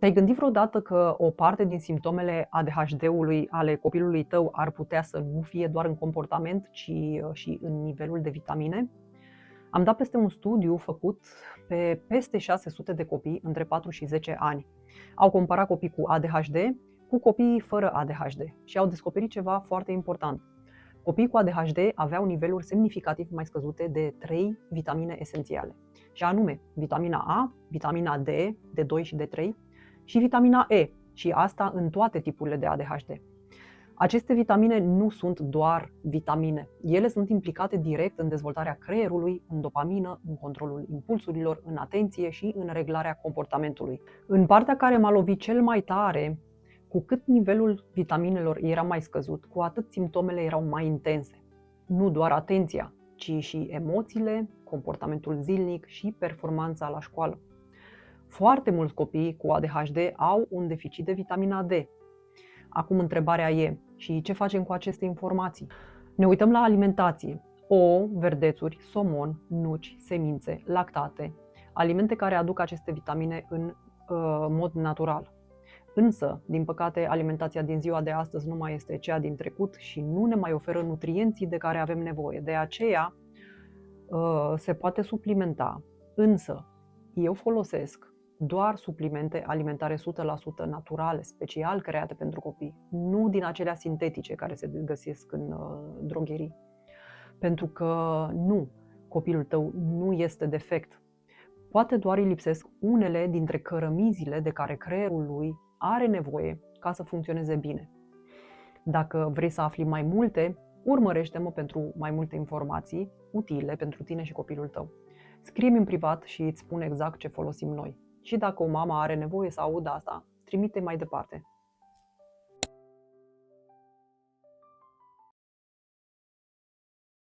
Te-ai gândit vreodată că o parte din simptomele ADHD-ului ale copilului tău ar putea să nu fie doar în comportament, ci și în nivelul de vitamine? Am dat peste un studiu făcut pe peste 600 de copii între 4 și 10 ani. Au comparat copii cu ADHD cu copiii fără ADHD și au descoperit ceva foarte important. Copiii cu ADHD aveau niveluri semnificativ mai scăzute de 3 vitamine esențiale, și anume vitamina A, vitamina D, D2 și D3 și vitamina E, și asta în toate tipurile de ADHD. Aceste vitamine nu sunt doar vitamine. Ele sunt implicate direct în dezvoltarea creierului, în dopamină, în controlul impulsurilor, în atenție și în reglarea comportamentului. În partea care m-a lovit cel mai tare, cu cât nivelul vitaminelor era mai scăzut, cu atât simptomele erau mai intense. Nu doar atenția, ci și emoțiile, comportamentul zilnic și performanța la școală. Foarte mulți copii cu ADHD au un deficit de vitamina D. Acum întrebarea e, și ce facem cu aceste informații? Ne uităm la alimentație. Ouă, verdețuri, somon, nuci, semințe, lactate, alimente care aduc aceste vitamine în mod natural. Însă, din păcate, alimentația din ziua de astăzi nu mai este cea din trecut și nu ne mai oferă nutrienții de care avem nevoie. De aceea, se poate suplimenta. Însă, eu folosesc doar suplimente alimentare 100% naturale, special create pentru copii, nu din acelea sintetice care se găsesc în drogherii. Pentru că nu, copilul tău nu este defect. Poate doar îi lipsesc unele dintre cărămizile de care creierul lui are nevoie ca să funcționeze bine. Dacă vrei să afli mai multe, urmărește-mă pentru mai multe informații utile pentru tine și copilul tău. Scrie-mi în privat și îți spun exact ce folosim noi. Și dacă o mamă are nevoie să audă asta, trimite mai departe.